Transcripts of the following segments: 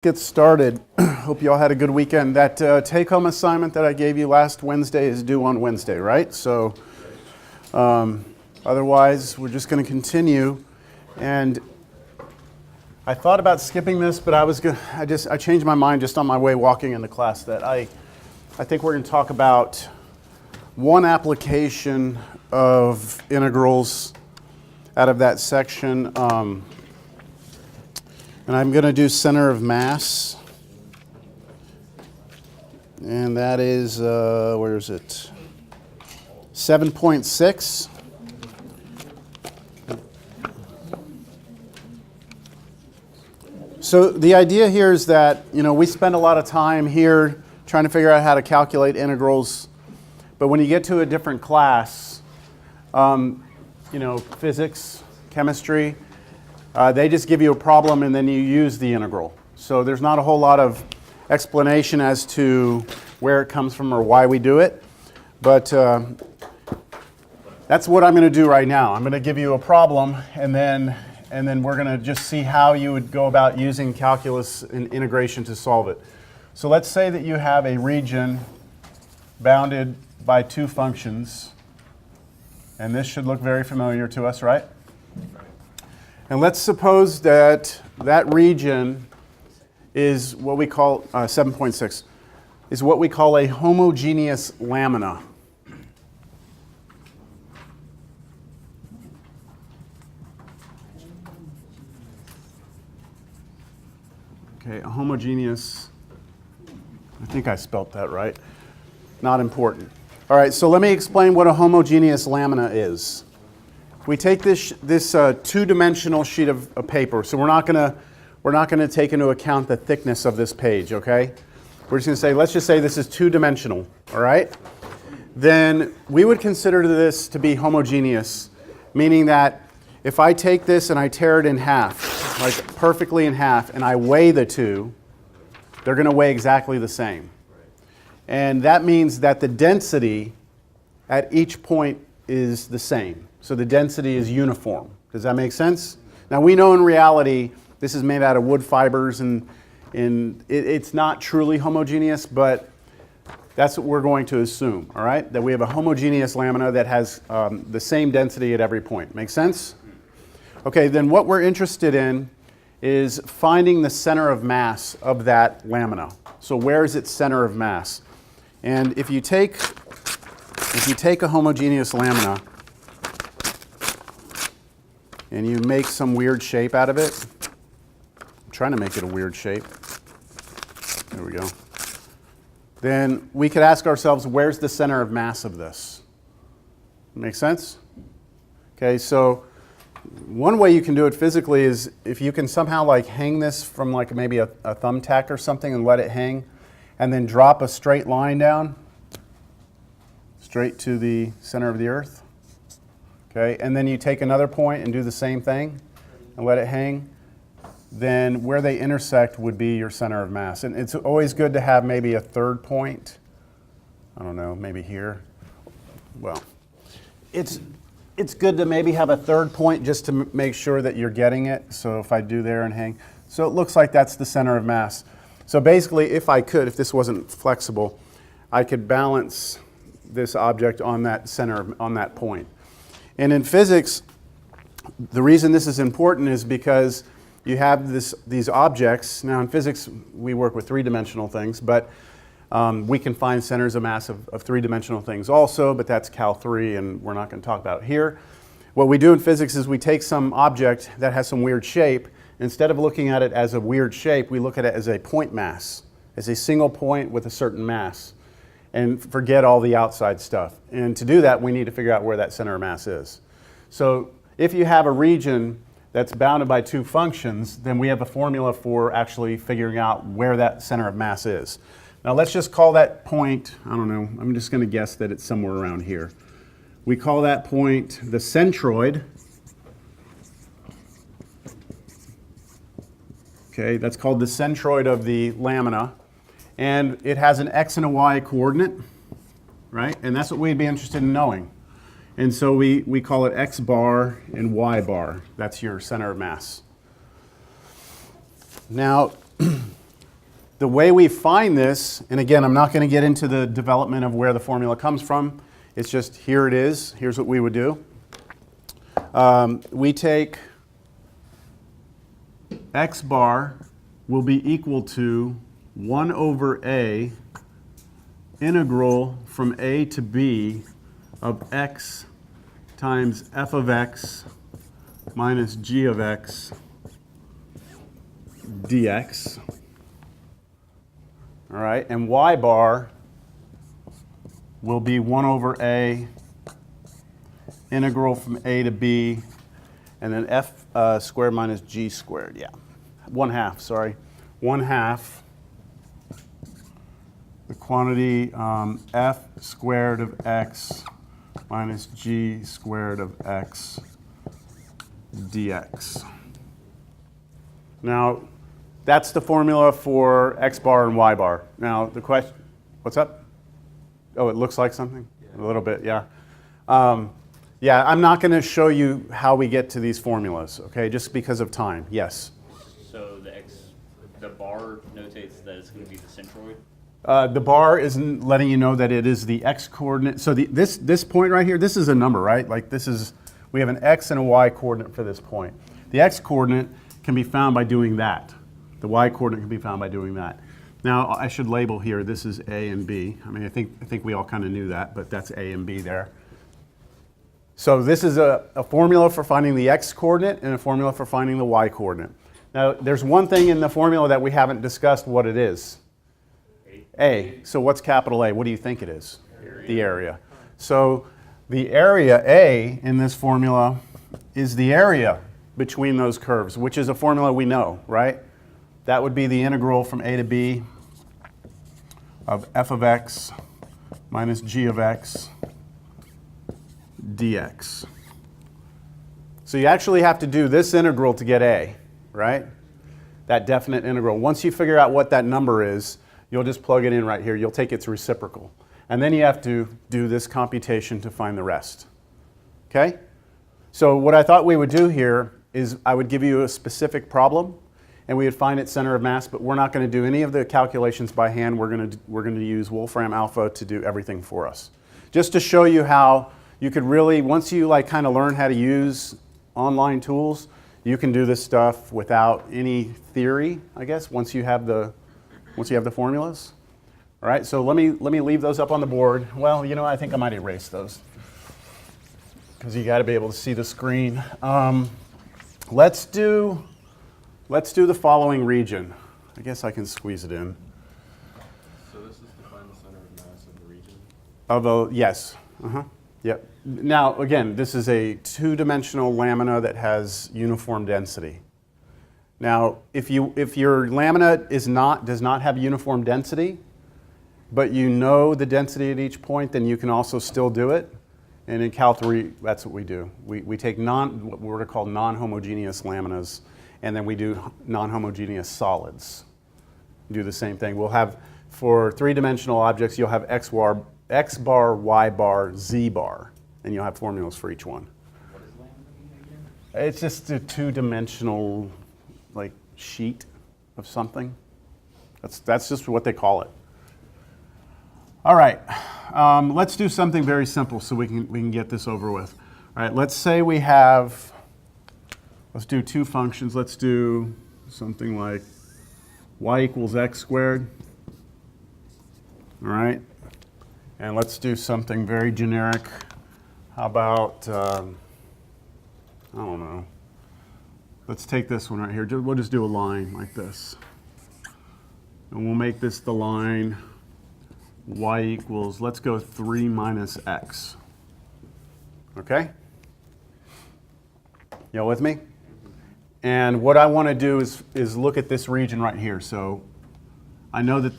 Get started. Hope you all had a good weekend. That take-home assignment that I gave you last Wednesday is due on Wednesday, right? So otherwise, we're just going to continue. And I thought about skipping this, but I changed my mind just on my way walking into class that I think we're going to talk about one application of integrals out of that section. And I'm going to do center of mass. And that is, where is it? 7.6. So the idea here is that, we spend a lot of time here trying to figure out how to calculate integrals. But when you get to a different class, physics, chemistry, they just give you a problem and then you use the integral. So there's not a whole lot of explanation as to where it comes from or why we do it. But that's what I'm going to do right now. I'm going to give you a problem and then we're going to just see how you would go about using calculus and integration to solve it. So let's say that you have a region bounded by two functions. And this should look very familiar to us, right? And let's suppose that that region is what we call, 7.6, is what we call a homogeneous lamina. Okay, a homogeneous, I think I spelt that right. Not important. All right, so let me explain what a homogeneous lamina is. We take this two-dimensional sheet of paper, so we're not going to take into account the thickness of this page, okay? We're just going to say, let's just say this is two-dimensional, all right? Then we would consider this to be homogeneous, meaning that if I take this and I tear it in half, like perfectly in half, and I weigh the two, they're going to weigh exactly the same. And that means that the density at each point is the same. So the density is uniform. Does that make sense? Now we know in reality this is made out of wood fibers and it's not truly homogeneous, but that's what we're going to assume, all right? That we have a homogeneous lamina that has the same density at every point. Make sense? Okay, then what we're interested in is finding the center of mass of that lamina. So where is its center of mass? And if you take a homogeneous lamina and you make some weird shape out of it, I'm trying to make it a weird shape. There we go. Then we could ask ourselves, where's the center of mass of this? Make sense? Okay, so one way you can do it physically is if you can somehow like hang this from like maybe a thumbtack or something and let it hang, and then drop a straight line down, straight to the center of the earth. Okay, and then you take another point and do the same thing and let it hang, then where they intersect would be your center of mass. And it's always good to have maybe a third point. I don't know, maybe here. Well, it's good to maybe have a third point just to make sure that you're getting it. So if I do there and hang, so it looks like that's the center of mass. So basically, if this wasn't flexible, I could balance this object on that center, on that point. And in physics, the reason this is important is because you have these objects. Now in physics, we work with three-dimensional things, but we can find centers of mass of three-dimensional things also, but that's Cal 3, and we're not going to talk about it here. What we do in physics is we take some object that has some weird shape. Instead of looking at it as a weird shape, we look at it as a point mass, as a single point with a certain mass, and forget all the outside stuff. And to do that, we need to figure out where that center of mass is. So if you have a region that's bounded by two functions, then we have a formula for actually figuring out where that center of mass is. Now let's just call that point, I don't know, I'm just going to guess that it's somewhere around here. We call that point the centroid. Okay, that's called the centroid of the lamina. And it has an x and a y coordinate, right? And that's what we'd be interested in knowing. And so we call it x bar and y bar. That's your center of mass. Now, the way we find this, and again, I'm not going to get into the development of where the formula comes from. It's just here it is. Here's what we would do. We take x bar will be equal to 1 over a integral from a to b of x times f of x minus g of x dx. All right, and y bar will be 1 over a integral from a to b, and then f squared minus g squared, yeah. 1/2, sorry. 1/2 the quantity f squared of x minus g squared of x dx. Now, that's the formula for x bar and y bar. Now, the question, what's up? Oh, it looks like something? Yeah. A little bit, yeah. Yeah, I'm not going to show you how we get to these formulas, okay, just because of time. Yes? So the bar notates that it's going to be the centroid? The bar isn't letting you know that it is the x coordinate. So this point right here, this is a number, right? Like this is, we have an x and a y coordinate for this point. The x coordinate can be found by doing that. The y coordinate can be found by doing that. Now, I should label here, this is a and b. I mean, I think we all kind of knew that, but that's a and b there. So this is a formula for finding the x coordinate and a formula for finding the y coordinate. Now, there's one thing in the formula that we haven't discussed what it is. A. So what's capital A? What do you think it is? Area. The area. So the area A in this formula is the area between those curves, which is a formula we know, right? That would be the integral from a to b of f of x minus g of x dx. So you actually have to do this integral to get a, right? That definite integral. Once you figure out what that number is, you'll just plug it in right here. You'll take its reciprocal. And then you have to do this computation to find the rest. Okay? So what I thought we would do here is I would give you a specific problem, and we would find its center of mass, but we're not going to do any of the calculations by hand. We're going to use Wolfram Alpha to do everything for us. Just to show you how you could really, once you like kind of learn how to use online tools, you can do this stuff without any theory, I guess, once you have the formulas. All right, so let me leave those up on the board. Well, you know, I think I might erase those because you got to be able to see the screen. Let's do the following region. I guess I can squeeze it in. So this is to find the center of mass of the region? Yes. Yep. Now, again, this is a two-dimensional lamina that has uniform density. Now, if your lamina does not have uniform density, but you know the density at each point, then you can also still do it. And in Cal 3, that's what we do. We take what we're called non-homogeneous laminas, and then we do non-homogeneous solids. Do the same thing. We'll have, for three-dimensional objects, you'll have x bar, y bar, z bar, and you'll have formulas for each one. What is lamina again? It's just a two-dimensional like sheet of something. That's just what they call it. All right, let's do something very simple so we can get this over with. All right, let's say we have, let's do two functions. Let's do something like y equals x squared. All right, and let's do something very generic. How about, I don't know. Let's take this one right here. We'll just do a line like this. And we'll make this the line y equals, let's go 3 minus x. Okay? Y'all with me? And what I want to do is look at this region right here. So I know that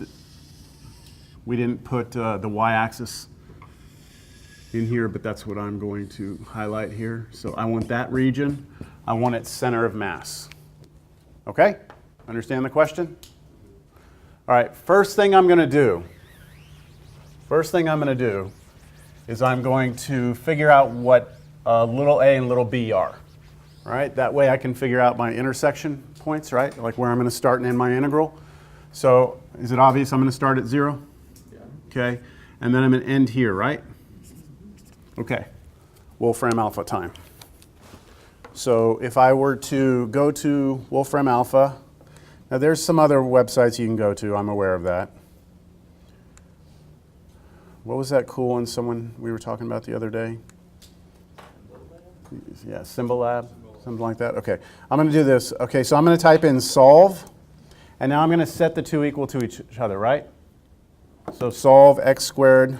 we didn't put the y-axis in here, but that's what I'm going to highlight here. So I want that region. I want its center of mass. Okay? Understand the question? All right, first thing I'm going to do is I'm going to figure out what little a and little b are. All right, that way I can figure out my intersection points, right? Like where I'm going to start and end my integral. So is it obvious I'm going to start at 0? Yeah. Okay, and then I'm going to end here, right? Okay, Wolfram alpha time. So if I were to go to Wolfram alpha, now there's some other websites you can go to, I'm aware of that. What was that cool one someone we were talking about the other day? Yeah, Symbol Lab, something like that. Okay, I'm going to do this. Okay, so I'm going to type in solve, and now I'm going to set the two equal to each other, right? So solve x squared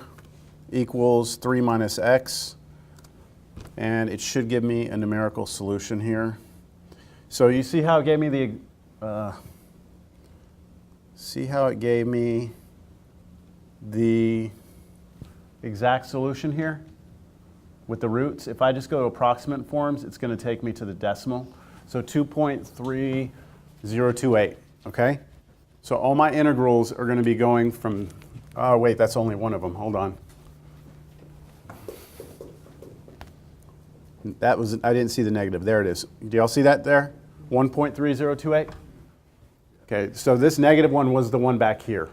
equals 3 minus x, and it should give me a numerical solution here. So you see how it gave me the exact solution here with the roots. If I just go to approximate forms, it's going to take me to the decimal. So 2.3028, okay? So all my integrals are going to be going from, oh wait, that's only one of them, hold on. That was, I didn't see the negative, there it is. Do y'all see that there? 1.3028? Okay, so this negative one was the one back here,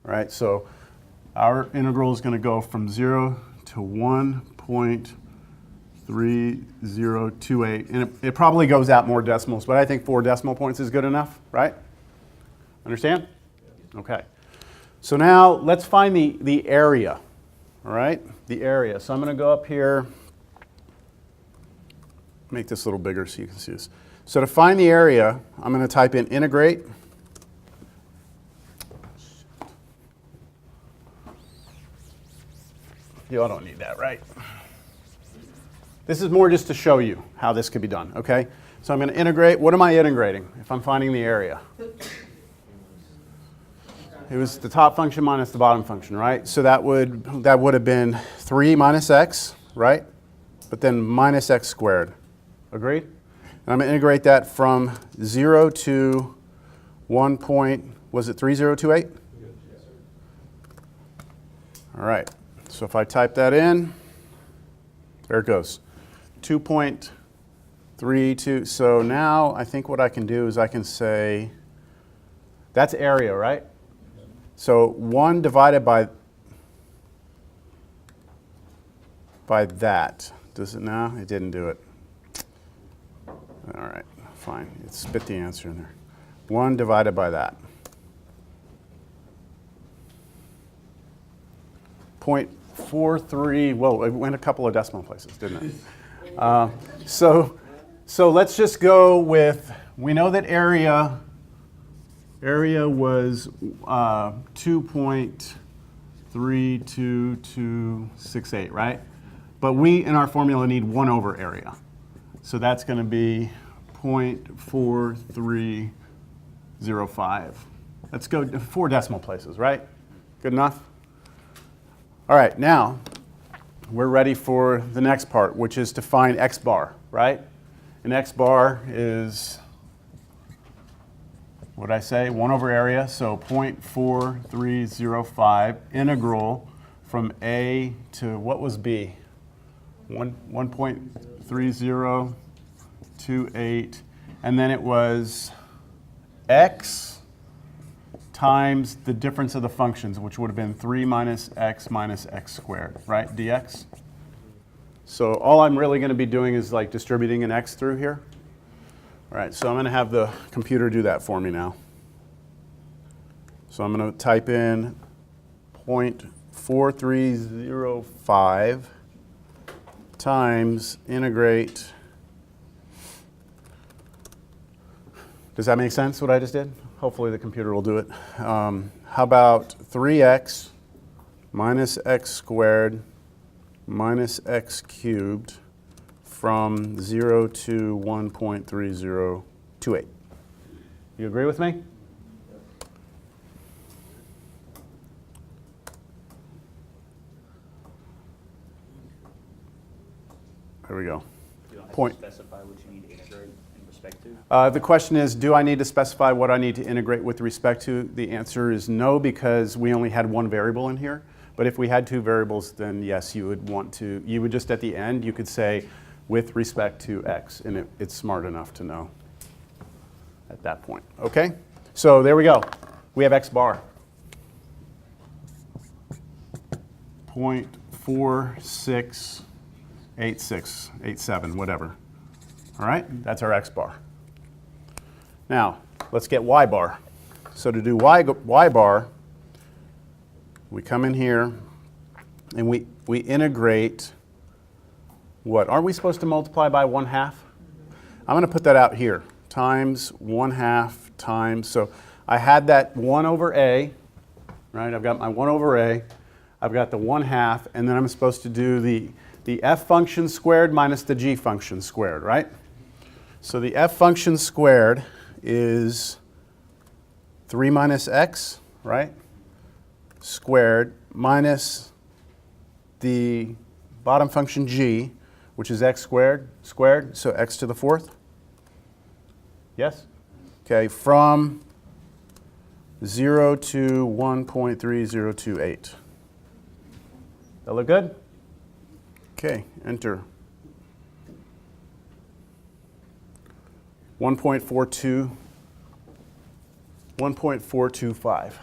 right? So our integral is going to go from 0 to 1.3028, and it probably goes out more decimals, but I think 4 decimal points is good enough, right? Understand? Okay. So now let's find the area, all right? The area. So I'm going to go up here, make this a little bigger so you can see this. So to find the area, I'm going to type in integrate. You all don't need that, right? This is more just to show you how this could be done, okay? So I'm going to integrate. What am I integrating if I'm finding the area? It was the top function minus the bottom function, right? So that would have been 3 minus x, right? But then minus x squared. Agreed? And I'm going to integrate that from 0 to 1 point, was it 3028? Yes, sir. All right. So if I type that in, there it goes. 2.32. So now I think what I can do is I can say, that's area, right? So 1 divided by that. Does it now? It didn't do it. All right, fine. It spit the answer in there. 1 divided by that. 0.43, whoa, it went a couple of decimal places, didn't it? So let's just go with, we know that area was 2.32268, right? But we, in our formula, need 1 over area. So that's going to be 0.4305. Let's go 4 decimal places, right? Good enough? All right, now we're ready for the next part, which is to find x bar, right? And x bar is, what did I say? 1 over area, so 0.4305 integral from a to, what was b? 1.3028, and then it was x times the difference of the functions, which would have been 3 minus x squared, right, dx? So all I'm really going to be doing is like distributing an x through here. All right, so I'm going to have the computer do that for me now. So I'm going to type in 0.4305 times integrate. Does that make sense, what I just did? Hopefully the computer will do it. How about 3x minus x squared minus x cubed from 0 to 1.3028. You agree with me? There we go. You don't have Point. to specify what you need to integrate in respect to? The question is, do I need to specify what I need to integrate with respect to? The answer is no, because we only had 1 variable in here. But if we had 2 variables, then yes, you would want to, you would just at the end, you could say with respect to x, and it's smart enough to know at that point. Okay? So there we go. we have x bar. 0.468687, whatever. All right, that's our x bar. Now, let's get y bar. So to do y bar, we come in here and we integrate what? Aren't we supposed to multiply by 1/2? I'm going to put that out here. Times 1/2 times, so I had that 1 over a, right? I've got my 1 over a. I've got the 1/2, and then I'm supposed to do the f function squared minus the g function squared, right? So the f function squared is 3 minus x, right? Squared minus the bottom function g, which is x squared, so x to the 4th. Yes? Okay, from 0 to 1.3028. That look good? Okay, enter. 1.425.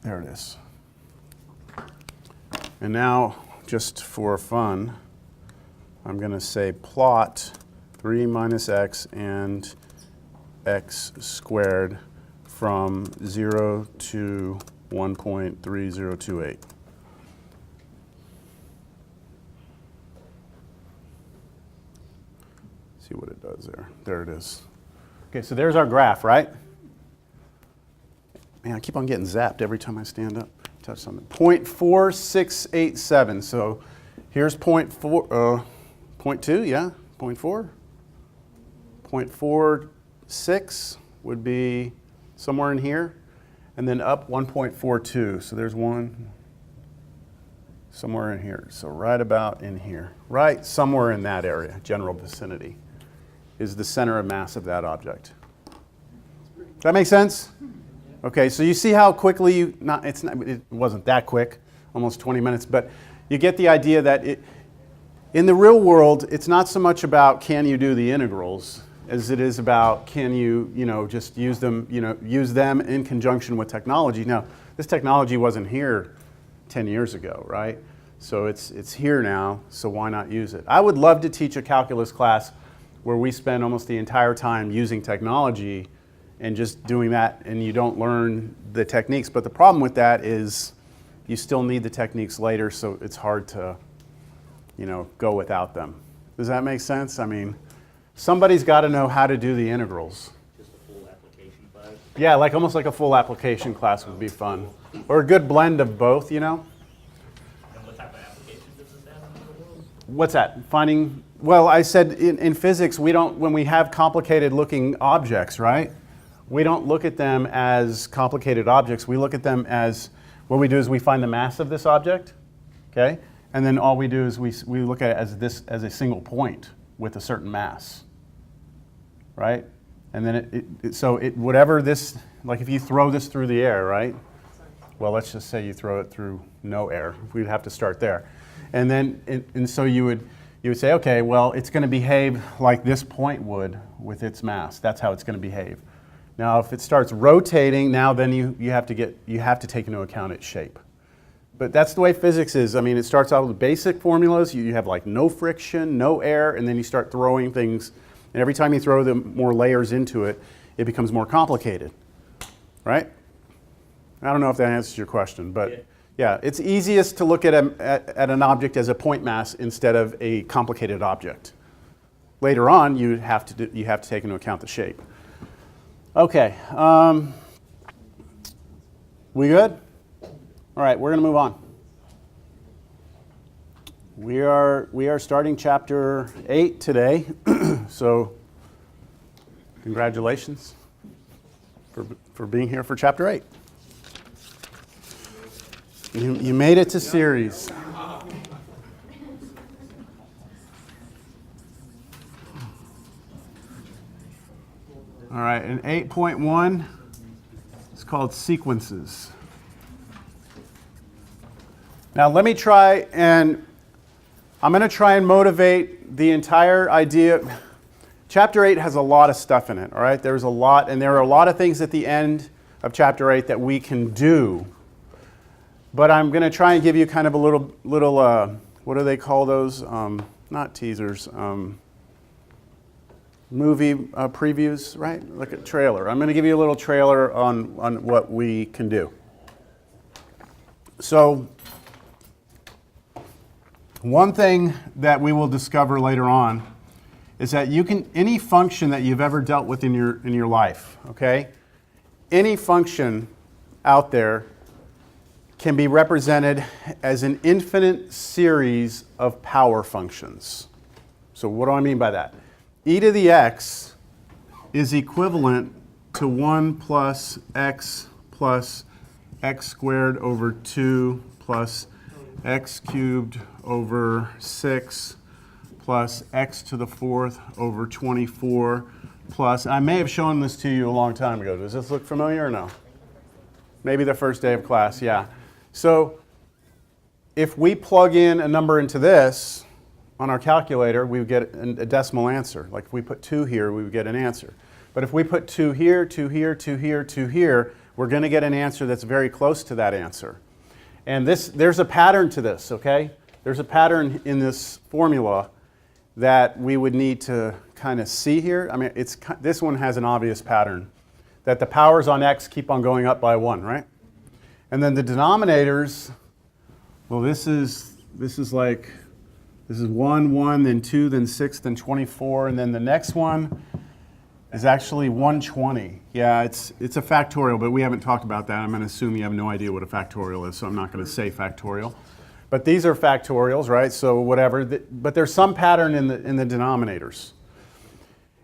There it is. And now, just for fun, I'm going to say plot 3 minus x and x squared from 0 to 1.3028. See what it does there. There it is. Okay, so there's our graph, right? Man, I keep on getting zapped every time I stand up, touch something. 0.4687. So here's 0.2, yeah, 0.4. 0.46 would be somewhere in here, and then up 1.42. So there's one somewhere in here. So right about in here, right somewhere in that area, general vicinity, is the center of mass of that object. Does that make sense? Okay, so you see how quickly it wasn't that quick, almost 20 minutes, but you get the idea that in the real world, it's not so much about can you do the integrals as it is about can you, just use them in conjunction with technology. Now, this technology wasn't here 10 years ago, right? So it's here now, so why not use it? I would love to teach a calculus class where we spend almost the entire time using technology and just doing that, and you don't learn the techniques. But the problem with that is you still need the techniques later, so it's hard to, go without them. Does that make sense? I mean, somebody's got to know how to do the integrals. Just a full application class? Yeah, almost like a full application class would be fun. Or a good blend of both, And what type of applications does this have in the world? What's that? Well, I said in physics, when we have complicated looking objects, right? We don't look at them as complicated objects. We look at them as, what we do is we find the mass of this object, okay? And then all we do is we look at it as a single point with a certain mass, right? And then whatever this, like if you throw this through the air, right? Well, let's just say you throw it through no air. We'd have to start there. And then, and so you would say, okay, well, it's going to behave like this point would with its mass. That's how it's going to behave. Now, if it starts rotating, now then you have to take into account its shape. But that's the way physics is. I mean, it starts out with basic formulas. You have like no friction, no air, and then you start throwing things. And every time you throw more layers into it, it becomes more complicated, right? I don't know if that answers your question, but yeah, it's easiest to look at an object as a point mass instead of a complicated object. Later on, you have to take into account the shape. Okay, we good? All right, we're going to move on. We are starting chapter 8 today, so congratulations for being here for chapter 8. You made it to series. All right, and 8.1 is called sequences. Now let me try and, I'm going to try and motivate the entire idea. Chapter 8 has a lot of stuff in it, all right? There's a lot, and there are a lot of things at the end of Chapter 8 that we can do. But I'm going to try and give you kind of a little what do they call those? Not teasers, movie previews, right? Like a trailer. I'm going to give you a little trailer on what we can do. So, one thing that we will discover later on is that you can, any function that you've ever dealt with in your life, okay? Any function out there can be represented as an infinite series of power functions. So what do I mean by that? E to the x is equivalent to 1 plus x squared over 2 plus x cubed over 6 plus x to the 4th over 24 plus, I may have shown this to you a long time ago. Does this look familiar or no? Maybe the first day of class, yeah. So if we plug in a number into this on our calculator, we would get a decimal answer. Like if we put 2 here, we would get an answer. But if we put 2 here, 2 here, 2 here, 2 here, we're going to get an answer that's very close to that answer. And there's a pattern to this, okay? There's a pattern in this formula that we would need to kind of see here. I mean, this one has an obvious pattern, that the powers on x keep on going up by 1, right? And then the denominators, well, this is 1, 1, then 2, then 6, then 24, and then the next one is actually 120. Yeah, it's a factorial, but we haven't talked about that. I'm going to assume you have no idea what a factorial is, so I'm not going to say factorial. But these are factorials, right? So whatever. But there's some pattern in the denominators.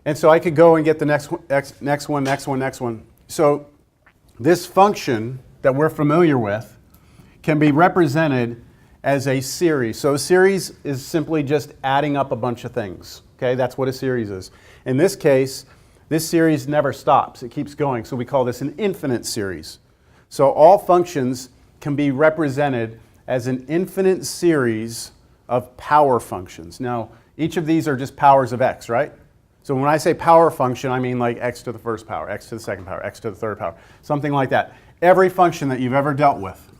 And so I could go and get the next one. So this function that we're familiar with can be represented as a series. So a series is simply just adding up a bunch of things. Okay, that's what a series is. In this case, this series never stops. It keeps going. So we call this an infinite series. So all functions can be represented as an infinite series of power functions. Now, each of these are just powers of x, right? So when I say power function, I mean like x to the first power, x to the second power, x to the third power, something like that. Every function that you've ever dealt with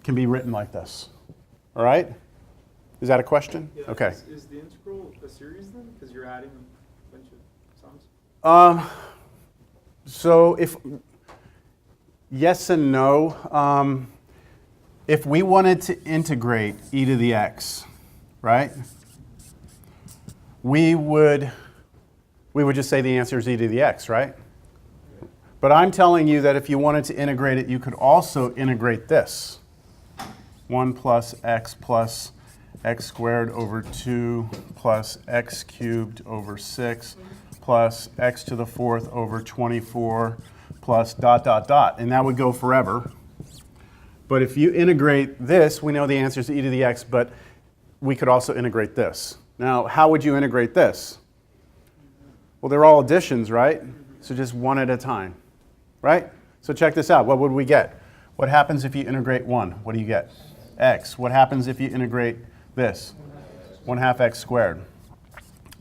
can be written like this. All right? Is that a question? Yeah, Okay. Is the integral a series then? Because you're adding a bunch of sums? So if yes and no. If we wanted to integrate e to the x, right? We would just say the answer is e to the x, right? But I'm telling you that if you wanted to integrate it, you could also integrate this. 1 plus x squared over 2 plus x cubed over 6 plus x to the 4th over 24 plus ... And that would go forever. But if you integrate this, we know the answer is e to the x, but we could also integrate this. Now, how would you integrate this? Well, they're all additions, right? So just one at a time, right? So check this out. What would we get? What happens if you integrate 1? What do you get? X. What happens if you integrate this? 1/2 x squared.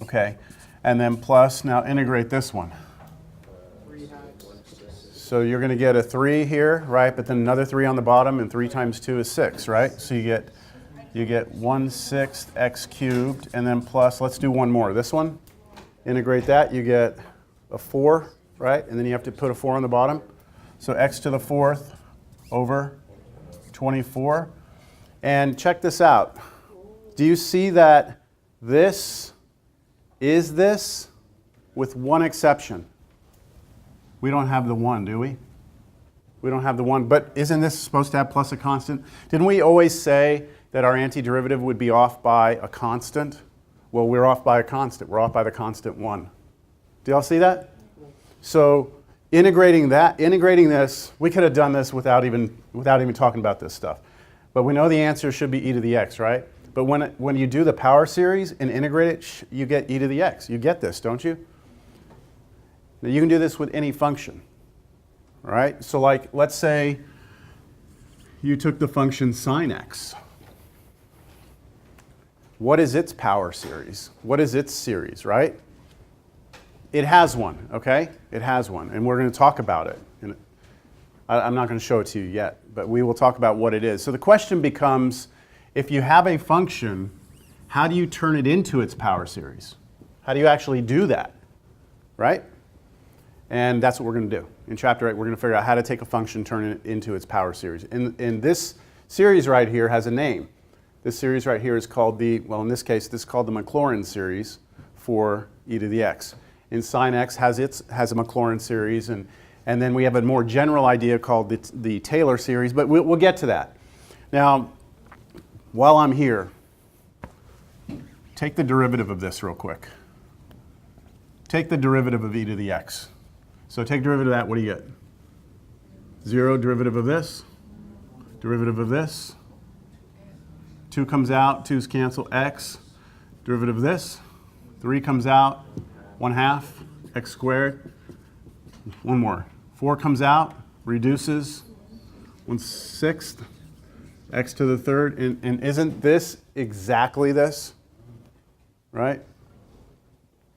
Okay. And then plus, now integrate this one. So you're going to get a 3 here, right? But then another 3 on the bottom, and 3 times 2 is 6, right? So you get 1/6 x cubed, and then plus, let's do one more. This one, integrate that, you get a 4, right? And then you have to put a 4 on the bottom. So x to the 4th over 24. And check this out. Do you see that this is this with one exception? We don't have the 1, do we? We don't have the 1, but isn't this supposed to have plus a constant? Didn't we always say that our antiderivative would be off by a constant? Well, we're off by a constant. We're off by the constant 1. Do y'all see that? So integrating this, we could have done this without even talking about this stuff. But we know the answer should be e to the x, right? But when you do the power series and integrate it, you get e to the x. You get this, don't you? Now you can do this with any function, all right? So like, let's say you took the function sine x. What is its power series? What is its series, right? It has one, okay? It has one, and we're going to talk about it. And I'm not going to show it to you yet, but we will talk about what it is. So the question becomes, if you have a function, how do you turn it into its power series? How do you actually do that, right? And that's what we're going to do. In Chapter 8, we're going to figure out how to take a function, turn it into its power series. And this series right here has a name. This series right here is called in this case, this is called the Maclaurin series for e to the x. And sine x has a Maclaurin series, and then we have a more general idea called the Taylor series, but we'll get to that. Now, while I'm here, take the derivative of this real quick. Take the derivative of e to the x. So take derivative of that, what do you get? 0, derivative of this, derivative of this. 2 comes out, 2's cancel, x, derivative of this. 3 comes out, 1/2, x squared. One more. 4 comes out, reduces, 1/6, x to the third. And isn't this exactly this? Right?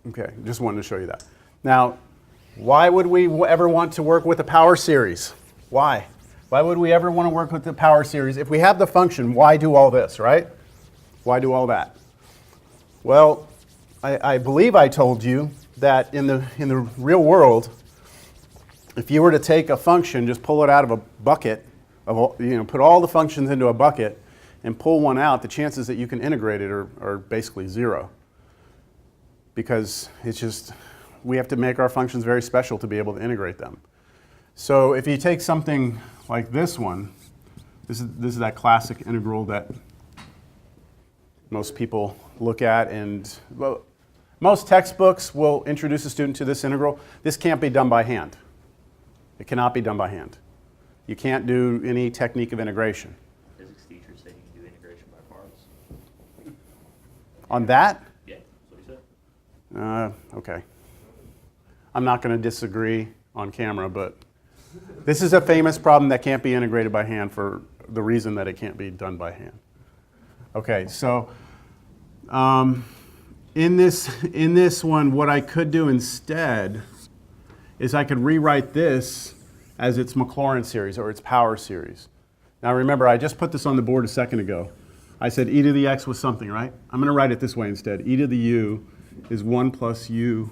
Okay, just wanted to show you that. Now, why would we ever want to work with a power series? Why? Why would we ever want to work with the power series? If we have the function, why do all this, right? Why do all that? Well, I believe I told you that in the real world, if you were to take a function, just pull it out of a bucket, put all the functions into a bucket and pull one out, the chances that you can integrate it are basically 0. Because it's just, we have to make our functions very special to be able to integrate them. So if you take something like this one, this is that classic integral that most people look at, and well, most textbooks will introduce a student to this integral. This can't be done by hand. It cannot be done by hand. You can't do any technique of integration. Physics teachers say you can do integration by parts. On that? Yeah, that's what he said. Okay. I'm not going to disagree on camera, but this is a famous problem that can't be integrated by hand for the reason that it can't be done by hand. Okay, so in this one, what I could do instead is I could rewrite this as its Maclaurin series or its power series. Now remember, I just put this on the board a second ago. I said e to the x was something, right? I'm going to write it this way instead. E to the u is 1 plus u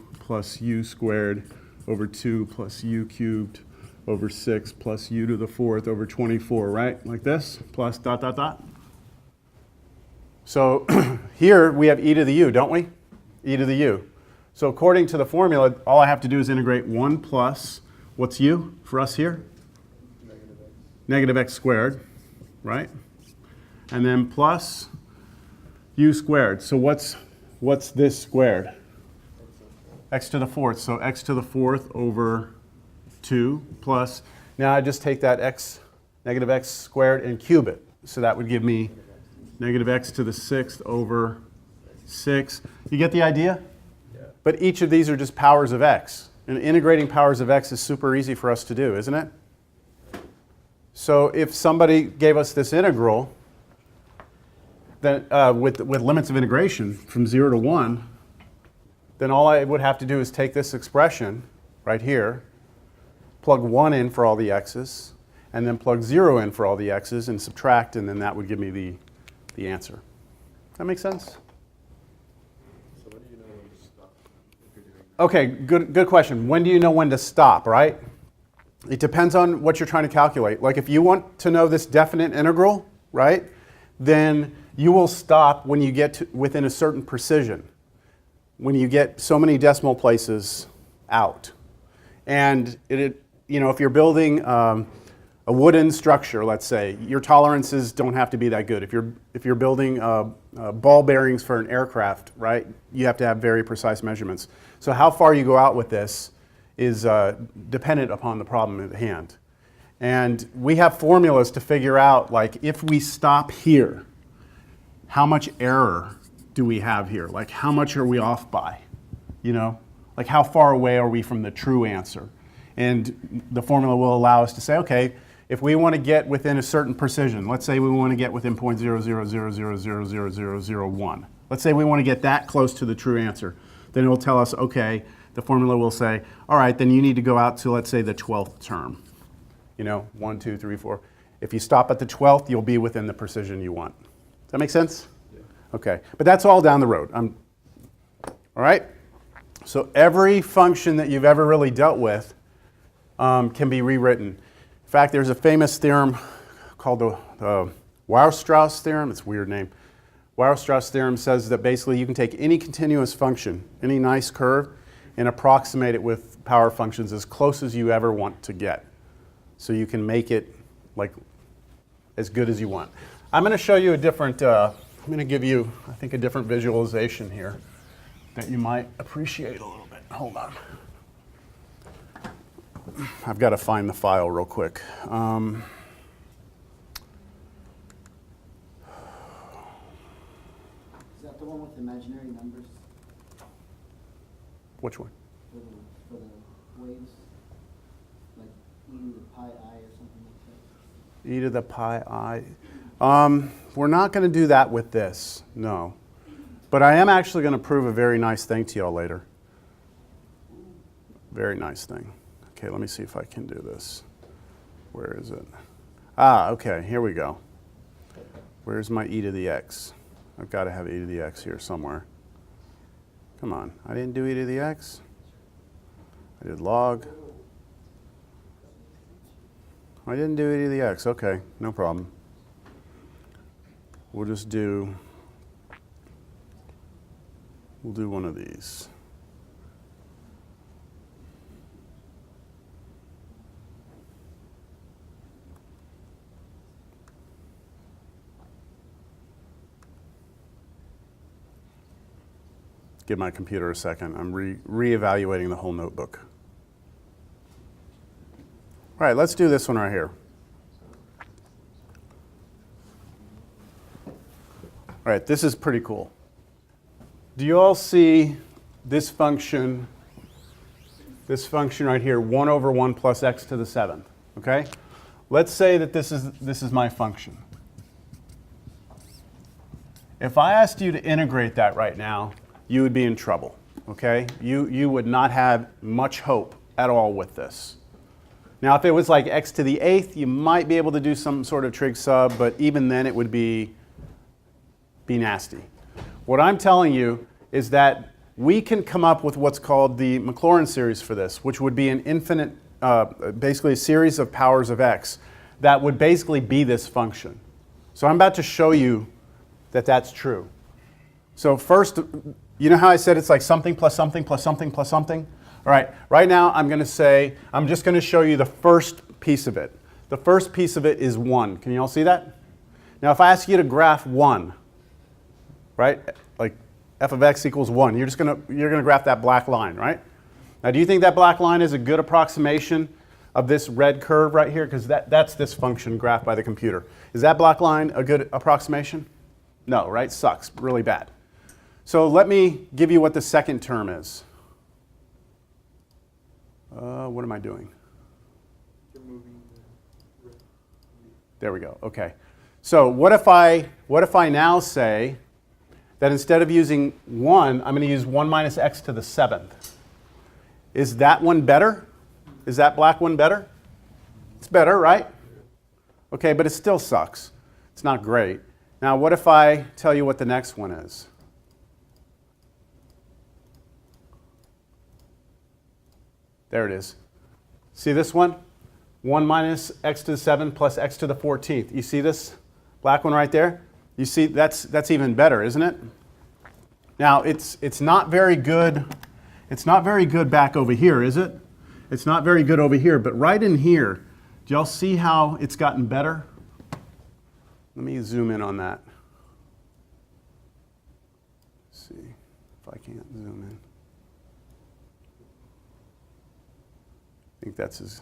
squared over 2 plus u cubed over 6 plus u to the 4th over 24, right? Like this, plus dot, dot, dot. So here we have e to the u, don't we? E to the u. So according to the formula, all I have to do is integrate 1 plus, what's u for us here? Negative x squared, right? And then plus u squared. So what's this squared? X to the 4th. So x to the 4th over 2 plus, now I just take that x, negative x squared, and cube it. So that would give me negative x to the 6th over 6. You get the idea? Yeah. But each of these are just powers of x. And integrating powers of x is super easy for us to do, isn't it? So if somebody gave us this integral then, with limits of integration from 0 to 1, then all I would have to do is take this expression right here, plug 1 in for all the x's, and then plug 0 in for all the x's and subtract, and then that would give me the answer. That make sense? So when do you know when to stop if you're doing Okay, good question. When do you know when to stop, right? It depends on what you're trying to calculate. Like if you want to know this definite integral, right, then you will stop when you get to within a certain precision, when you get so many decimal places out. And if you're building a wooden structure, let's say, your tolerances don't have to be that good. If you're building ball bearings for an aircraft, right, you have to have very precise measurements. So how far you go out with this is dependent upon the problem at hand. And we have formulas to figure out, like, if we stop here, how much error do we have here? Like, how much are we off by? Like, how far away are we from the true answer? And the formula will allow us to say, okay, if we want to get within a certain precision, let's say we want to get within 0.000000001. Let's say we want to get that close to the true answer. then it'll tell us, okay, the formula will say, all right, then you need to go out to, let's say, the 12th term. You know, 1, 2, 3, 4. If you stop at the 12th, you'll be within the precision you want. Does that make sense? Yeah. Okay, but that's all down the road. All right? So every function that you've ever really dealt with can be rewritten. In fact, there's a famous theorem called the Weierstrass theorem. It's a weird name. Weierstrass theorem says that basically you can take any continuous function, any nice curve, and approximate it with power functions as close as you ever want to get. So you can make it like as good as you want. I'm going to show you a different, I'm going to give you, I think, a different visualization here that you might appreciate a little bit. Hold on. I've got to find the file real quick. Is that the one with imaginary numbers Which one? for the waves? Like e to the pi I or something like that? E to the pi I. We're not going to do that with this, no. But I am actually going to prove a very nice thing to y'all later. Very nice thing. Okay, let me see if I can do this. Where is it? Ah, okay, here we go. Where's my e to the x? I've got to have e to the x here somewhere. Come on, I didn't do e to the x. I did log. I didn't do e to the x, okay, no problem. We'll just do, we'll do one of these. Give my computer a second. I'm re-evaluating the whole notebook. All right, let's do this one right here. All right, this is pretty cool. Do you all see this function right here, 1 over 1 plus x to the 7th, okay? Let's say that this is my function. If I asked you to integrate that right now, you would be in trouble, okay? You would not have much hope at all with this. Now, if it was like x to the 8th, you might be able to do some sort of trig sub, but even then it would be nasty. What I'm telling you is that we can come up with what's called the Maclaurin series for this, which would be an infinite, basically a series of powers of x that would basically be this function. So I'm about to show you that that's true. So first, you know how I said it's like something plus something plus something plus something? All right, right now I'm going to say, I'm just going to show you the first piece of it. The first piece of it is 1. Can you all see that? Now if I ask you to graph 1, right, like f of x equals 1, you're going to graph that black line, right? Now do you think that black line is a good approximation of this red curve right here? Because that's this function graphed by the computer. Is that black line a good approximation? No, right? Sucks, really bad. So let me give you what the second term is. What am I doing? You're moving the red. There we go. Okay. So what if I now say that instead of using 1, I'm going to use 1 minus x to the 7th. Is that one better? Is that black one better? It's better, right? Okay, but it still sucks. It's not great. Now what if I tell you what the next one is? There it is. See this one? 1 minus x to the 7th plus x to the 14th. You see this black one right there? You see that's even better, isn't it? Now it's not very good. It's not very good back over here, is it? It's not very good over here, but right in here, do y'all see how it's gotten better? Let me zoom in on that. Let's see if I can't zoom in. I think that's as,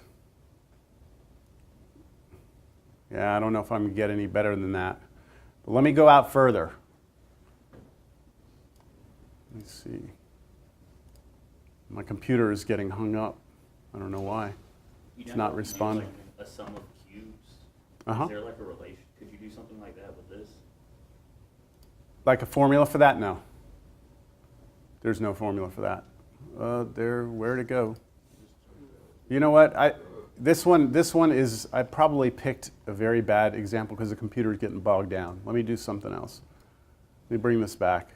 yeah, I don't know if I'm going to get any better than that. But let me go out further. Let me see. My computer is getting hung up. I don't know why. It's not responding. Like a sum of cubes. Uh-huh. Is there like a relation? Could you do something like that with this? Like a formula for that? No. There's no formula for that. Where'd it go? You know what? This one is, I probably picked a very bad example because the computer is getting bogged down. Let me do something else. Let me bring this back.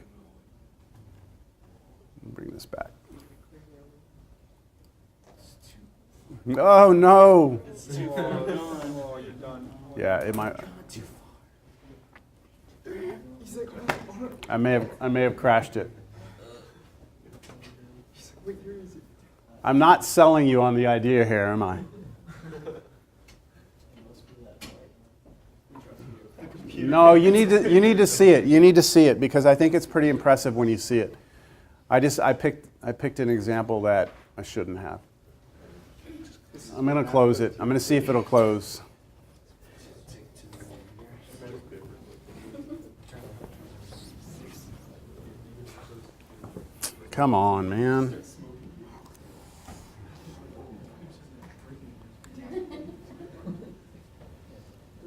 Bring this back. Oh no! Oh, you're done. Yeah, it might. I may have crashed it. Wait, where is it? I'm not selling you on the idea here, am I? No, you need to see it. You need to see it because I think it's pretty impressive when you see it. I picked an example that I shouldn't have. I'm going to close it. I'm going to see if it'll close. Come on, man.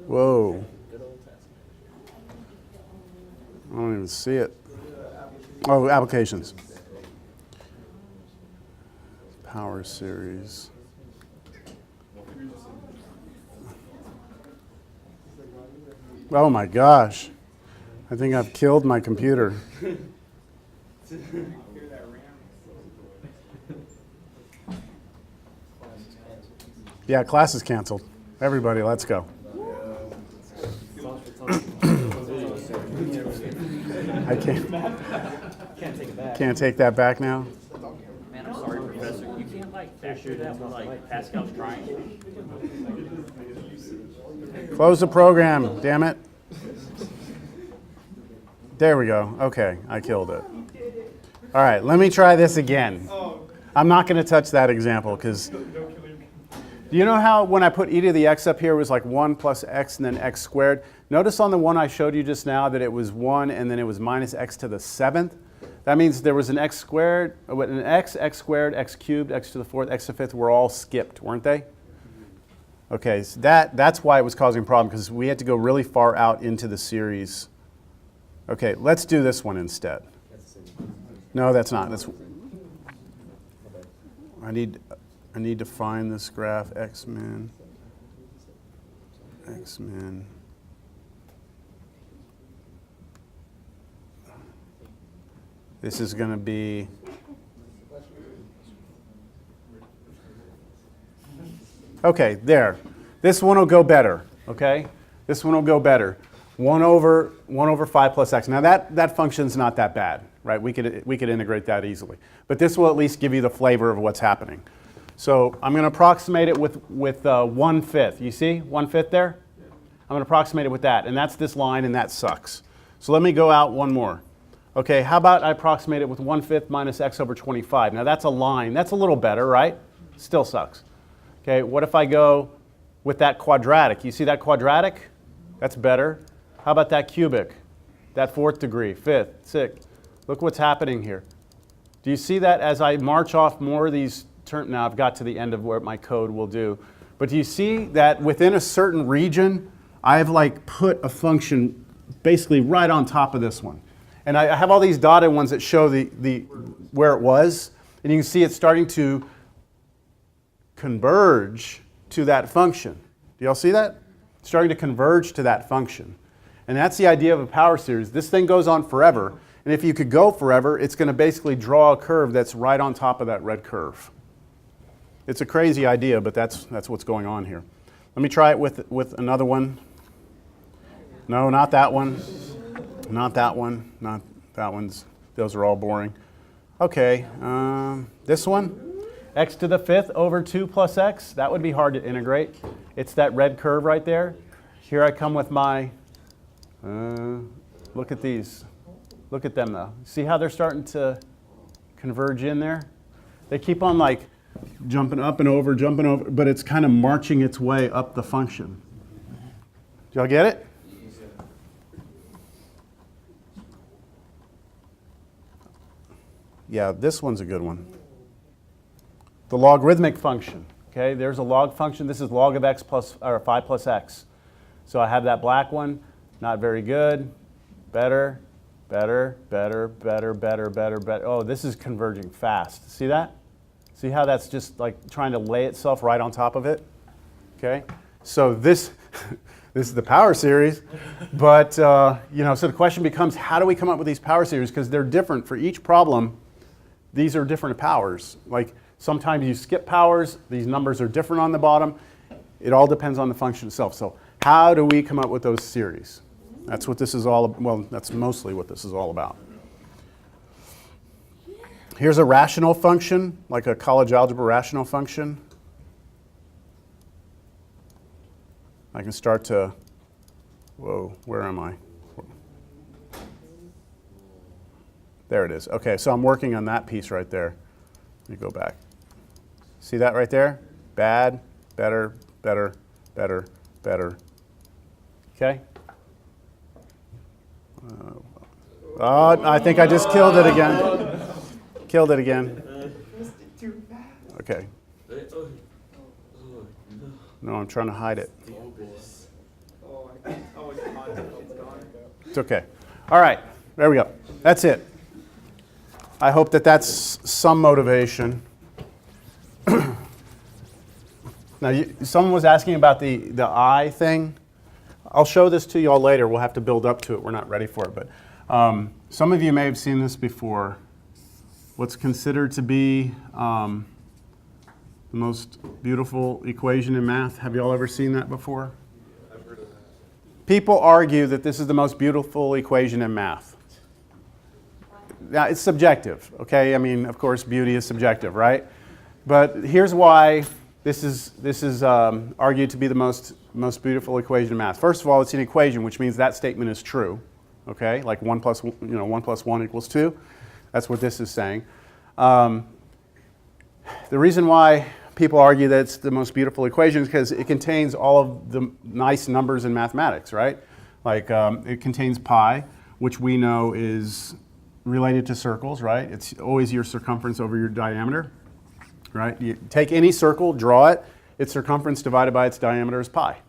Whoa. I don't even see it. Oh, applications. PowerSeries. Oh my gosh. I think I've killed my computer. Yeah, class is canceled. Everybody, let's go. I can't take that back now. Man, I'm sorry, Professor. You can't like factor that with like Pascal's triangle. Close the program, damn it. There we go. Okay, I killed it. All right, let me try this again. I'm not going to touch that example because do you know how when I put e to the x up here it was like 1 plus x and then x squared? Notice on the one I showed you just now that it was 1 and then it was minus x to the 7th. That means there was an x squared, an x squared, x cubed, x to the 4th, x to the 5th were all skipped, weren't they? Okay, so that's why it was causing a problem because we had to go really far out into the series. Okay, let's do this one instead. No, that's not. I need to find this graph, x-min. This is going to be, okay, there. This one will go better, okay? This one will go better. 1 over 5 plus x. Now that function's not that bad, right? We could integrate that easily. But this will at least give you the flavor of what's happening. So I'm going to approximate it with 1/5. You see 1/5 there? I'm going to approximate it with that. And that's this line, and that sucks. So let me go out one more. Okay, how about I approximate it with 1/5 minus x over 25? Now that's a line. That's a little better, right? Still sucks. Okay, what if I go with that quadratic? You see that quadratic? That's better. How about that cubic? That 4th degree, 5th, 6th. Look what's happening here. Do you see that as I march off more of these terms? Now I've got to the end of what my code will do. But do you see that within a certain region, I've like put a function basically right on top of this one. And I have all these dotted ones that show the where it was. And you can see it's starting to converge to that function. Do y'all see that? It's starting to converge to that function. And that's the idea of a power series. This thing goes on forever. And if you could go forever, it's going to basically draw a curve that's right on top of that red curve. It's a crazy idea, but that's what's going on here. Let me try it with another one. No, not that one. Not that one. Not that one's. Those are all boring. Okay, this one. X to the 5th over 2 plus x. That would be hard to integrate. It's that red curve right there. Here I come with my, look at these. Look at them though. See how they're starting to converge in there? They keep on like jumping up and over, but it's kind of marching its way up the function. Do y'all get it? Yeah, this one's a good one. The logarithmic function. Okay, there's a log function. This is log of x plus, or 5 plus x. So I have that black one, not very good, better, better, better, better, better, better, better. Oh, this is converging fast. See that? See how that's just like trying to lay itself right on top of it? Okay, so this is the power series, but so the question becomes, how do we come up with these power series? Because they're different for each problem. These are different powers. Like sometimes you skip powers. These numbers are different on the bottom. It all depends on the function itself. So how do we come up with those series? That's what this is all. Well, that's mostly what this is all about. Here's a rational function, like a college algebra rational function. I can start to, whoa, where am I? There it is. Okay, so I'm working on that piece right there. Let me go back. See that right there? Bad, better, better, better, better. Okay? I think I just killed it again. Killed it again. Okay. No, I'm trying to hide it. Oh, it's gone. It's gone. It's okay. All right, there we go. That's it. I hope that that's some motivation. Now, someone was asking about the I thing. I'll show this to you all later. We'll have to build up to it. We're not ready for it. But some of you may have seen this before. What's considered to be the most beautiful equation in math. Have you all ever seen that before? I've heard of that. People argue that this is the most beautiful equation in math. Now, it's subjective, okay? I mean, of course, beauty is subjective, right? But here's why this is argued to be the most beautiful equation in math. First of all, it's an equation, which means that statement is true, okay? Like 1 plus 1 equals 2. That's what this is saying. The reason why people argue that it's the most beautiful equation is because it contains all of the nice numbers in mathematics, right? Like it contains pi, which we know is related to circles, right? It's always your circumference over your diameter, right? You take any circle, draw it, its circumference divided by its diameter is pi.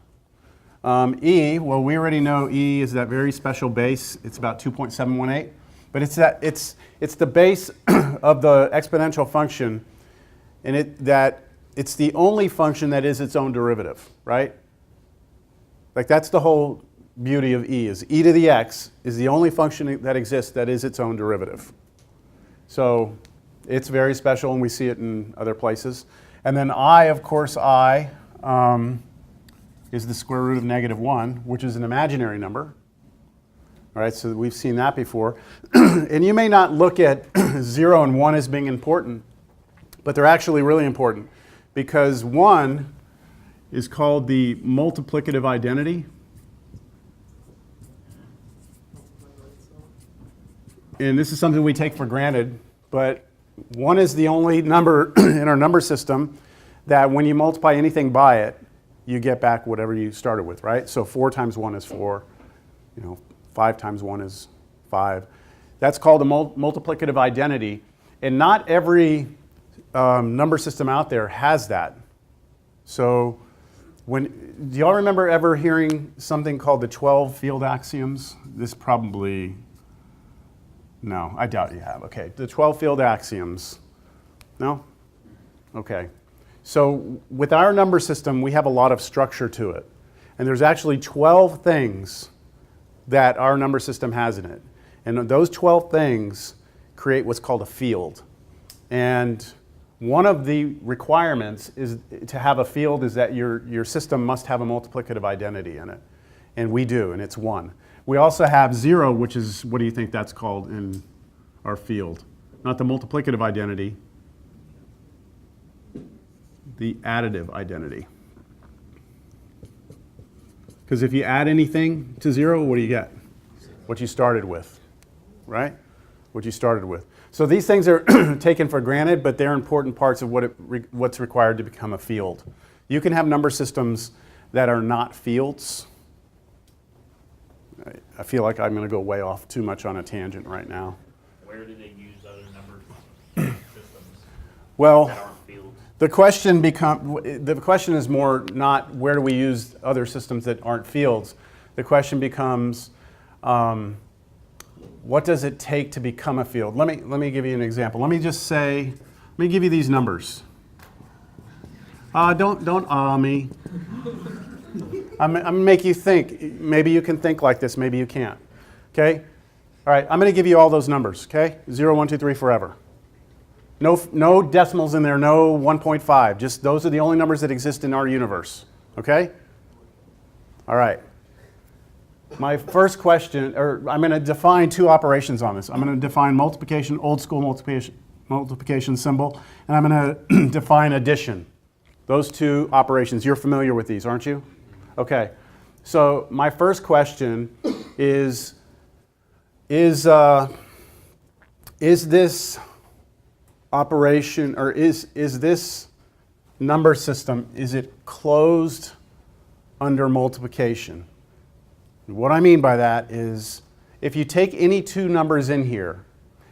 E, well, we already know E is that very special base. It's about 2.718, but it's the base of the exponential function, and it's the only function that is its own derivative, right? Like that's the whole beauty of E, is e to the x is the only function that exists that is its own derivative. So it's very special, and we see it in other places. And then I, of course, is the square root of -1, which is an imaginary number. All right, so we've seen that before. And you may not look at 0 and 1 as being important, but they're actually really important because 1 is called the multiplicative identity. And this is something we take for granted, but 1 is the only number in our number system that when you multiply anything by it, you get back whatever you started with, right? So 4 times 1 is 4, 5 times 1 is 5. That's called a multiplicative identity, and not every number system out there has that. So do y'all remember ever hearing something called the 12 field axioms? This probably... No, I doubt you have. Okay, the 12 field axioms. No? Okay. So with our number system, we have a lot of structure to it. And there's actually 12 things that our number system has in it. And those 12 things create what's called a field. And one of the requirements is to have a field is that your system must have a multiplicative identity in it. And we do, and it's 1. We also have 0, which is, what do you think that's called in our field? Not the multiplicative identity, the additive identity. Because if you add anything to 0, what do you get? What you started with, right? What you started with. So these things are taken for granted, but they're important parts of what's required to become a field. You can have number systems that are not fields. I feel like I'm going to go way off too much on a tangent right now. Where do they use other number systems Well, that aren't fields? the question is more not where do we use other systems that aren't fields. The question becomes what does it take to become a field? Let me give you an example. Let me just say, let me give you these numbers. Don't me. I'm gonna make you think. Maybe you can think like this, maybe you can't. Okay? All right, I'm gonna give you all those numbers, okay? 0, 1, 2, 3 forever. No decimals in there, no 1.5. Just those are the only numbers that exist in our universe, okay? All right. My first question, or I'm going to define two operations on this. I'm going to define multiplication, old school multiplication symbol, and I'm going to define addition. Those two operations. You're familiar with these, aren't you? Okay. So my first question is this operation, or is this number system, is it closed under multiplication? What I mean by that is, if you take any two numbers in here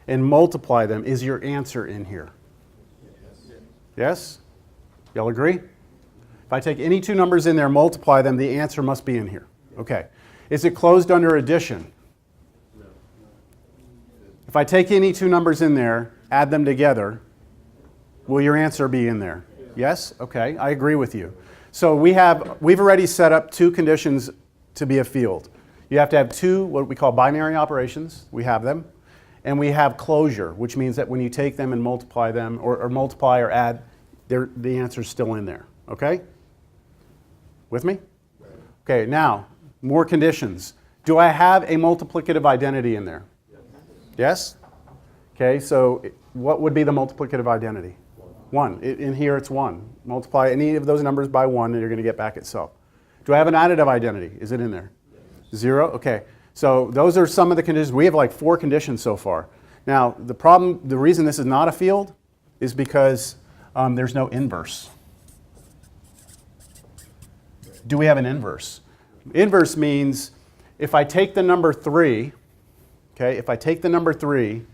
and multiply them, is your answer in here? Yes? Y'all agree? If I take any two numbers in there, multiply them, the answer must be in here. Okay. Is it closed under addition? No. If I take any two numbers in there, add them together, will your answer be in there? Yes? Okay, I agree with you. So we've already set up two conditions to be a field. You have to have two what we call binary operations. We have them. And we have closure, which means that when you take them and multiply them, or multiply or add, the answer's still in there. Okay? With me? Okay, now, more conditions. Do I have a multiplicative identity in there? Yes? Okay, so what would be the multiplicative identity? 1. In here it's 1. Multiply any of those numbers by 1 and you're going to get back itself. Do I have an additive identity? Is it in there? 0? Okay. So those are some of the conditions. We have like 4 conditions so far. Now, the reason this is not a field is because there's no inverse. Do we have an inverse? Inverse means if I take the number 3, okay, if I take the number 3,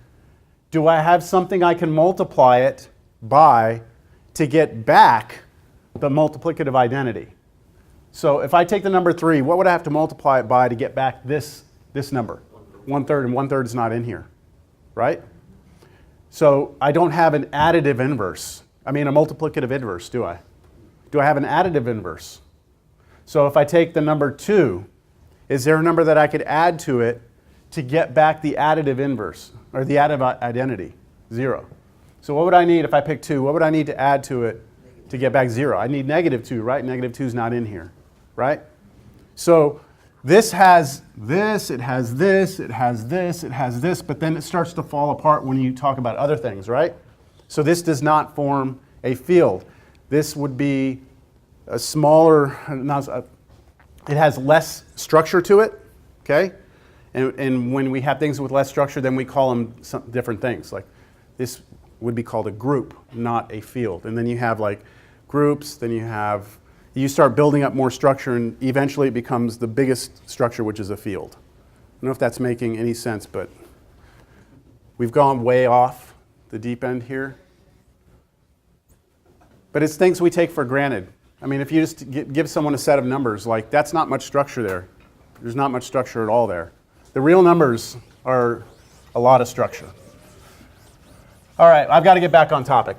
do I have something I can multiply it by to get back the multiplicative identity? So if I take the number 3, what would I have to multiply it by to get back this number? 1/3, and 1/3 is not in here, right? So I don't have an additive inverse. I mean a multiplicative inverse, do I? Do I have an additive inverse? So if I take the number 2, is there a number that I could add to it to get back the additive inverse, or the additive identity? 0. So what would I need if I pick 2? What would I need to add to it to get back 0? I need -2, right? -2 is not in here, right? So this has this, it has this, it has this, it has this, but then it starts to fall apart when you talk about other things, right? So this does not form a field. This would be a smaller, it has less structure to it, okay? And when we have things with less structure, then we call them some different things. Like this would be called a group, not a field. And then you have like groups, then you start building up more structure, and eventually it becomes the biggest structure, which is a field. I don't know if that's making any sense, but we've gone way off the deep end here. But it's things we take for granted. I mean, if you just give someone a set of numbers, like that's not much structure there. There's not much structure at all there. The real numbers are a lot of structure. All right, I've got to get back on topic.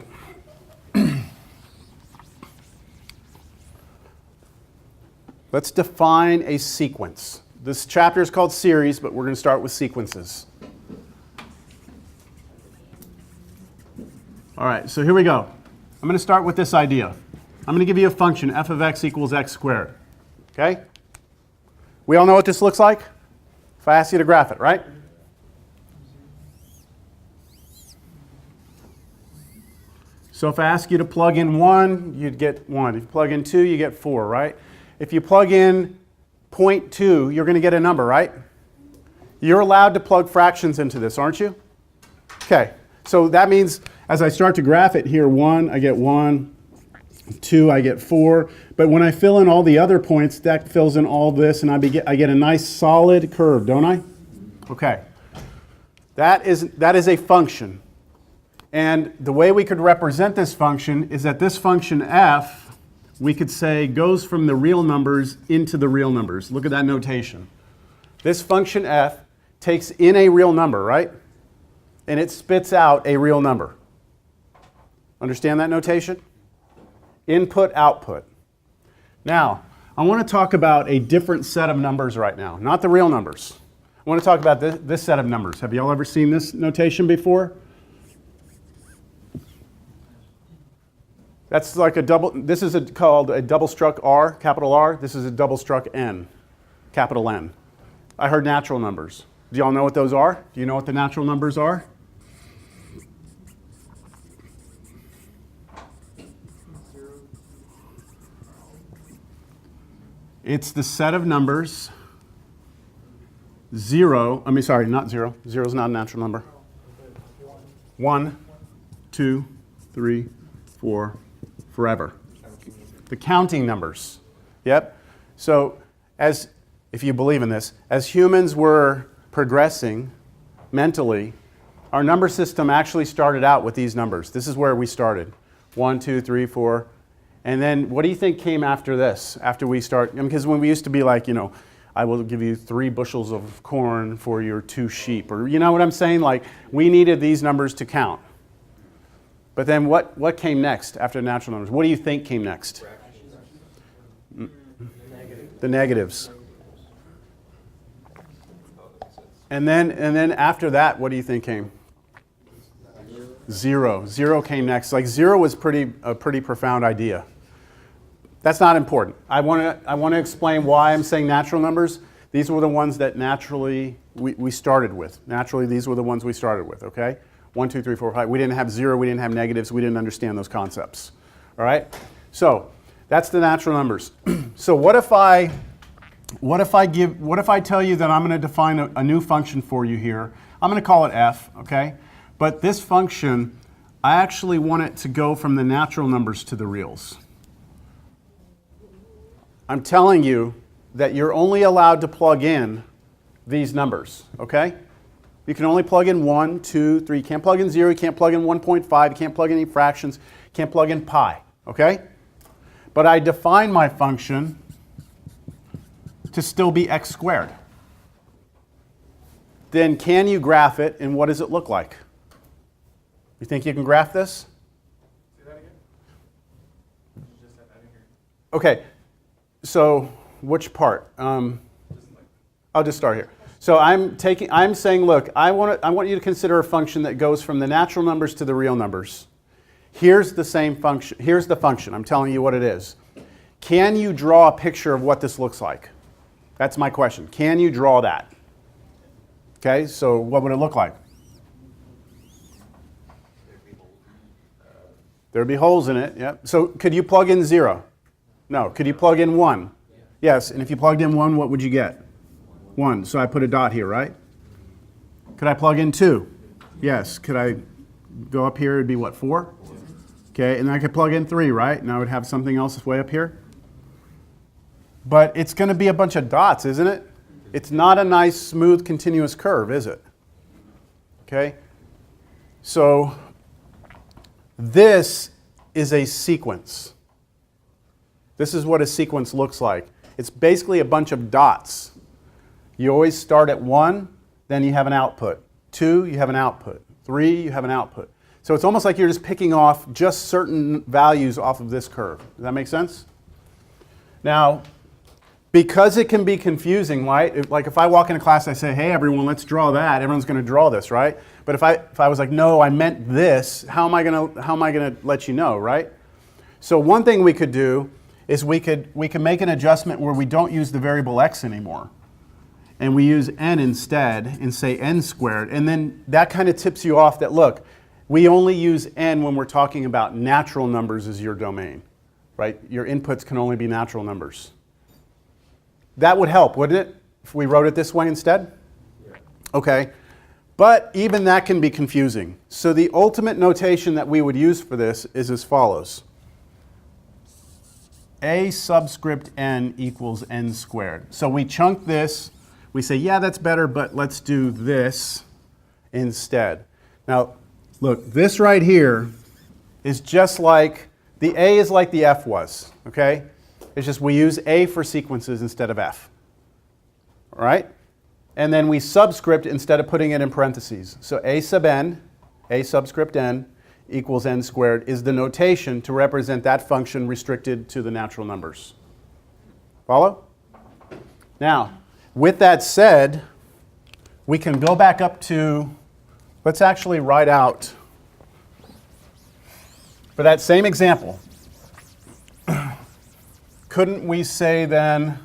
Let's define a sequence. This chapter is called series, but we're going to start with sequences. All right, so here we go. I'm going to start with this idea. I'm going to give you a function, f of x equals x squared. Okay? We all know what this looks like? If I ask you to graph it, right? So if I ask you to plug in 1, you'd get 1. If you plug in 2, you get 4, right? If you plug in 0.2, you're going to get a number, right? You're allowed to plug fractions into this, aren't you? Okay, so that means as I start to graph it here, 1, I get 1, 2, I get 4. But when I fill in all the other points, that fills in all this, and I get a nice solid curve, don't I? Okay. That is a function. And the way we could represent this function is that this function f, we could say, goes from the real numbers into the real numbers. Look at that notation. This function f takes in a real number, right? And it spits out a real number. Understand that notation? Input, output. Now, I want to talk about a different set of numbers right now, not the real numbers. I want to talk about this set of numbers. Have y'all ever seen this notation before? That's like a double, this is called a double struck R, capital R. This is a double struck N, capital N. I heard natural numbers. Do y'all know what those are? Do you know what the natural numbers are? It's the set of numbers 0, not 0. 0 is not a natural number. 1, 2, 3, 4, forever. The counting numbers. Yep. So if you believe in this, as humans were progressing mentally, our number system actually started out with these numbers. This is where we started. 1, 2, 3, 4. And then what do you think came after this? After we start, because when we used to be like, I will give you 3 bushels of corn for your 2 sheep. Or you know what I'm saying? Like, we needed these numbers to count. But then what came next after natural numbers? What do you think came next? The negatives. And then after that, what do you think came? 0. 0 came next. Like 0 was a pretty profound idea. That's not important. I want to explain why I'm saying natural numbers. These were the ones that naturally we started with. Naturally, these were the ones we started with, okay? 1, 2, 3, 4, 5. We didn't have 0, we didn't have negatives, we didn't understand those concepts. All right? So that's the natural numbers. So what if I tell you that I'm going to define a new function for you here? I'm going to call it f, okay? But this function, I actually want it to go from the natural numbers to the reals. I'm telling you that you're only allowed to plug in these numbers, okay? You can only plug in 1, 2, 3. You can't plug in 0, you can't plug in 1.5, you can't plug in any fractions, you can't plug in pi, okay? But I define my function to still be x squared. Then can you graph it, and what does it look like? You think you can graph this? Say that again? You just said that in here. Okay, so which part? I'll just start here. So I'm saying, look, I want you to consider a function that goes from the natural numbers to the real numbers. Here's the same function. Here's the function. I'm telling you what it is. Can you draw a picture of what this looks like? That's my question. Can you draw that? Okay, so what would it look like? There'd be holes in it, yep. So could you plug in 0? No. Could you plug in 1? Yes, and if you plugged in 1, what would you get? 1. So I put a dot here, right? Could I plug in 2? Yes. Could I go up here? It'd be what, 4? Okay, and then I could plug in 3, right? And I would have something else way up here. But it's going to be a bunch of dots, isn't it? It's not a nice, smooth, continuous curve, is it? Okay? So this is a sequence. This is what a sequence looks like. It's basically a bunch of dots. You always start at 1, then you have an output. 2, you have an output. 3, you have an output. So it's almost like you're just picking off just certain values off of this curve. Does that make sense? Now, because it can be confusing, right? Like if I walk into class and I say, hey everyone, let's draw that, everyone's going to draw this, right? But if I was like, no, I meant this, how am I going to let you know, right? So one thing we could do is we could make an adjustment where we don't use the variable x anymore. And we use n instead and say n squared. And then that kind of tips you off that, look, we only use n when we're talking about natural numbers as your domain, right? Your inputs can only be natural numbers. That would help, wouldn't it, if we wrote it this way instead? Yeah. Okay. But even that can be confusing. So the ultimate notation that we would use for this is as follows. A subscript n equals n squared. So we chunk this. We say, yeah, that's better, but let's do this instead. Now, look, this right here is just like, the A is like the F was, okay? It's just we use A for sequences instead of F. All right? and then we subscript instead of putting it in parentheses. So a sub n, a subscript n, equals n squared is the notation to represent that function restricted to the natural numbers. Follow? Now, with that said, we can go back up to, let's actually write out, for that same example, couldn't we say then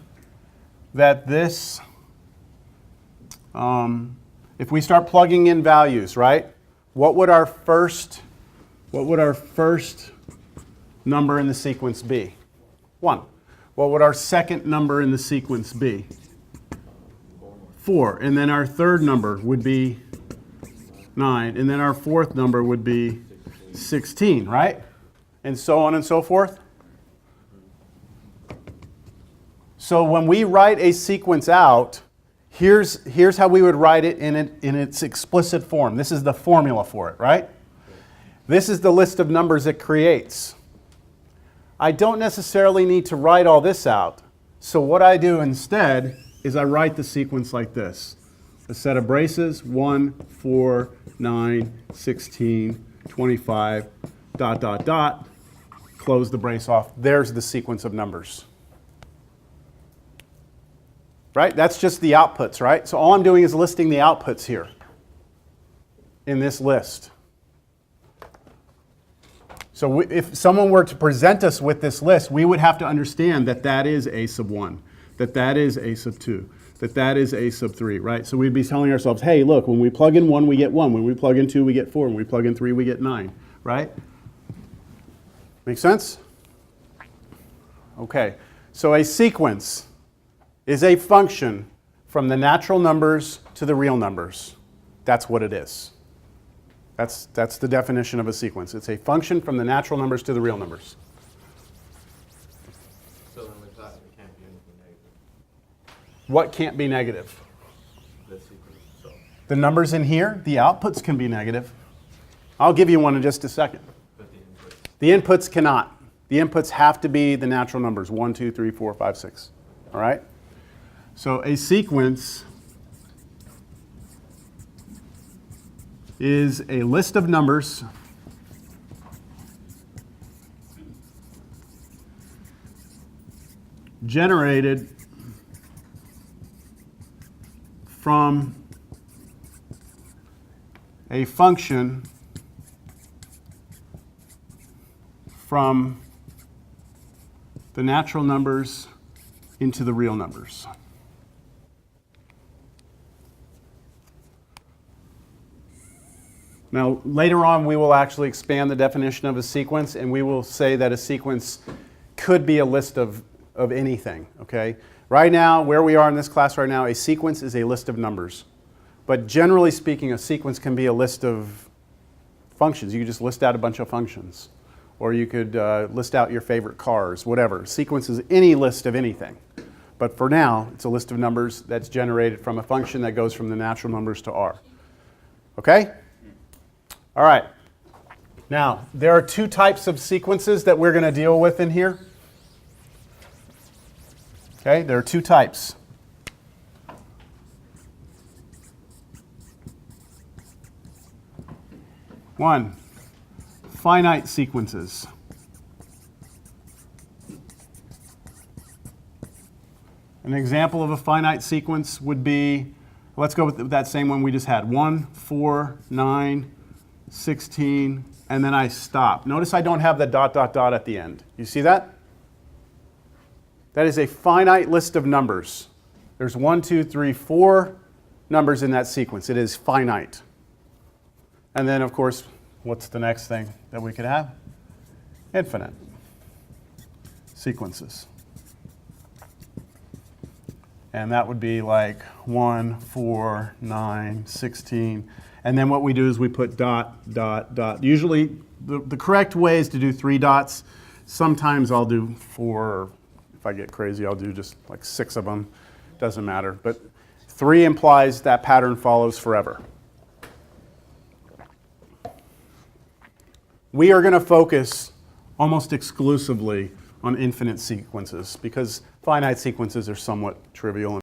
that this, if we start plugging in values, right? What would our first number in the sequence be? 1. What would our second number in the sequence be? 4. And then our third number would be 9. And then our fourth number would be 16, right? And so on and so forth. So when we write a sequence out, here's how we would write it in its explicit form. This is the formula for it, right? This is the list of numbers it creates. I don't necessarily need to write all this out. So what I do instead is I write the sequence like this. A set of braces, 1, 4, 9, 16, 25, ... Close the brace off. There's the sequence of numbers. Right? That's just the outputs, right? So all I'm doing is listing the outputs here in this list. So if someone were to present us with this list, we would have to understand that that is a sub 1, that that is a sub 2, that that is a sub 3, right? So we'd be telling ourselves, hey, look, when we plug in 1, we get 1. When we plug in 2, we get 4. When we plug in 3, we get 9, right? Make sense? Okay, so a sequence is a function from the natural numbers to the real numbers. That's what it is. That's the definition of a sequence. It's a function from the natural numbers to the real numbers. So then with that, it can't be anything negative. What can't be negative? The sequence itself. The numbers in here, the outputs can be negative. I'll give you one in just a second. But the input. The inputs cannot. The inputs have to be the natural numbers, 1, 2, 3, 4, 5, 6. All right? So a sequence is a list of numbers generated from a function from the natural numbers into the real numbers. Now, later on, we will actually expand the definition of a sequence, and we will say that a sequence could be a list of anything, okay? Right now, where we are in this class right now, a sequence is a list of numbers. But generally speaking, a sequence can be a list of functions. You could just list out a bunch of functions. Or you could list out your favorite cars, whatever. Sequence is any list of anything. But for now, it's a list of numbers that's generated from a function that goes from the natural numbers to R. Okay? All right. Now, there are two types of sequences that we're going to deal with in here. Okay, there are two types. One, finite sequences. An example of a finite sequence would be, let's go with that same one we just had. 1, 4, 9, 16, and then I stop. Notice I don't have the ... at the end. You see that? That is a finite list of numbers. There's 1, 2, 3, 4 numbers in that sequence. It is finite. And then, of course, what's the next thing that we could have? Infinite sequences. And that would be like 1, 4, 9, 16. And then what we do is we put ... Usually, the correct way is to do 3 dots. Sometimes I'll do 4, or if I get crazy, I'll do just like 6 of them. Doesn't matter. But 3 implies that pattern follows forever. We are going to focus almost exclusively on infinite sequences because finite sequences are somewhat trivial.